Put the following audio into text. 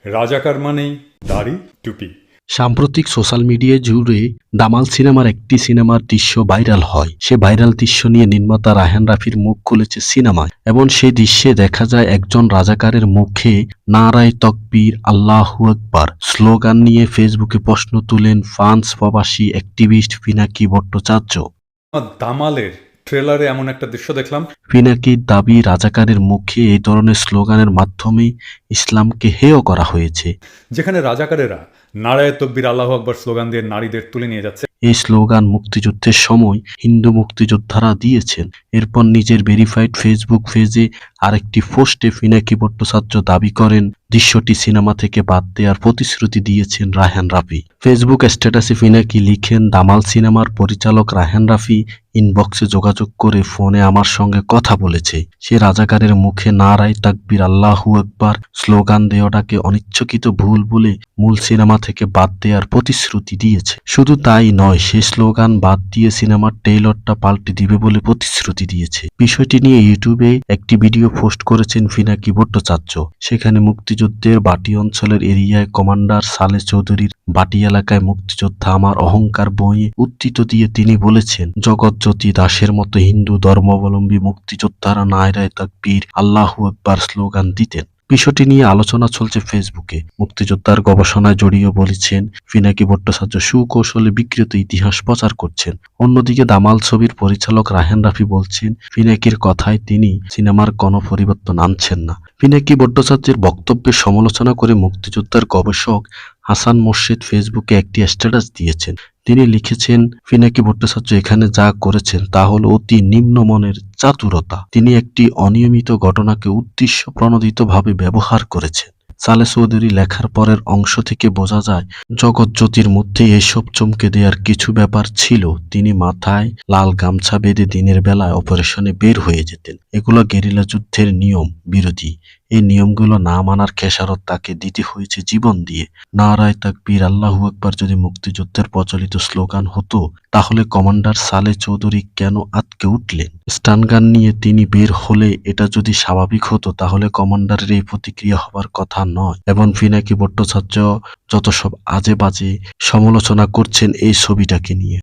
রাজাকার মানেই দাড়ি টুপি। সাম্প্রতিক সোশ্যাল মিডিয়া জুড়ে দামাল সিনেমার একটি সিনেমার দৃশ্য ভাইরাল হয়। সে ভাইরাল দৃশ্য নিয়ে নির্মাতা রায়হান রাফির মুখ খুলেছে সিনেমায়, এবং সেই দৃশ্যে দেখা যায় একজন রাজাকারের মুখে নারায়ে তাকবীর আল্লাহু আকবার স্লোগান নিয়ে ফেসবুকে প্রশ্ন তুলেন ফ্রান্স প্রবাসী অ্যাক্টিভিস্ট পিনাকি ভট্টাচার্য। দামালের ট্রেলারে এমন একটা দৃশ্য দেখলাম। পিনাকির দাবি, রাজাকারের মুখে এই ধরনের স্লোগানের মাধ্যমে ইসলামকে হেয় করা হয়েছে। যেখানে রাজাকারেরা নারায়ে তকবীর আল্লাহু আকবার স্লোগান দিয়ে নারীদের তুলে নিয়ে যাচ্ছে। এই স্লোগান মুক্তিযুদ্ধের সময় হিন্দু মুক্তিযোদ্ধারা দিয়েছেন। এরপর নিজের ভেরিফাইড ফেসবুক পেজে আরেকটি পোস্টে পিনাকি ভট্টাচার্য দাবি করেন দৃশ্যটি সিনেমা থেকে বাদ দেওয়ার প্রতিশ্রুতি দিয়েছেন রায়হান রাফি। ফেসবুক স্ট্যাটাসে পিনাকি লিখেন, দামাল সিনেমার পরিচালক রায়হান রাফি ইনবক্সে যোগাযোগ করে ফোনে আমার সঙ্গে কথা বলেছে। সে রাজাকারের মুখে নারায়ে তাকবীর আল্লাহু আকবার স্লোগান দেওয়াটাকে অনিচ্ছাকৃত ভুল বলে মূল সিনেমা থেকে বাদ দেওয়ার প্রতিশ্রুতি দিয়েছে। শুধু তাই নয়, সে স্লোগান বাদ দিয়ে সিনেমার ট্রেইলারটা পাল্টে দিবে বলে প্রতিশ্রুতি দিয়েছে। বিষয়টি নিয়ে ইউটিউবে একটি ভিডিও পোস্ট করেছেন পিনাকি ভট্টাচার্য। সেখানে মুক্তিযুদ্ধের বাটি অঞ্চলের এরিয়ায় কমান্ডার সালে চৌধুরীর বাটি এলাকায় মুক্তিযোদ্ধা আমার অহংকার বইয়ে উদ্ধৃত দিয়ে তিনি বলেছেন, জগৎজ্যোতি দাসের মতো হিন্দু ধর্মাবলম্বী মুক্তিযোদ্ধারা নারায়ে তাকবীর আল্লাহু আকবার স্লোগান দিতেন। বিষয়টি নিয়ে আলোচনা চলছে ফেসবুকে। মুক্তিযোদ্ধার গবেষণায় জড়িয়ে বলেছেন পিনাকি ভট্টাচার্য সুকৌশলে বিকৃত ইতিহাস প্রচার করছেন। অন্যদিকে দামাল ছবির পরিচালক রায়হান রাফি বলছেন, পিনাকির কথায় তিনি সিনেমার কোনো পরিবর্তন আনছেন না। পিনাকি ভট্টাচার্যের বক্তব্যের সমালোচনা করে মুক্তিযোদ্ধার গবেষক হাসান মোর্শেদ ফেসবুকে একটি স্ট্যাটাস দিয়েছেন। তিনি লিখেছেন, পিনাকি ভট্টাচার্য এখানে যা করেছেন তা হল অতি নিম্নমানের চাতুরতা। তিনি একটি অনিয়মিত ঘটনাকে উদ্দেশ্য প্রণোদিতভাবে ব্যবহার করেছেন। সালে চৌধুরী লেখার পরের অংশ থেকে বোঝা যায়, জগৎজ্যোতির মধ্যে এসব চমকে দেওয়ার কিছু ব্যাপার ছিল। তিনি মাথায় লাল গামছা বেঁধে দিনের বেলায় অপারেশনে বের হয়ে যেতেন। এগুলো গেরিলা যুদ্ধের নিয়ম বিরোধী। এই নিয়মগুলো না মানার খেসারত তাকে দিতে হয়েছে জীবন দিয়ে। নারায়ে তাকবীর আল্লাহু আকবার যদি মুক্তিযুদ্ধের প্রচলিত স্লোগান হতো, তাহলে কমান্ডার সালে চৌধুরী কেন আঁতকে উঠলেন? স্টানগান নিয়ে তিনি বের হলে এটা যদি স্বাভাবিক হতো, তাহলে কমান্ডারের এই প্রতিক্রিয়া হবার কথা নয়। এবং পিনাকি ভট্টাচার্য যত সব আজে বাজে সমালোচনা করছেন এই ছবিটাকে নিয়ে।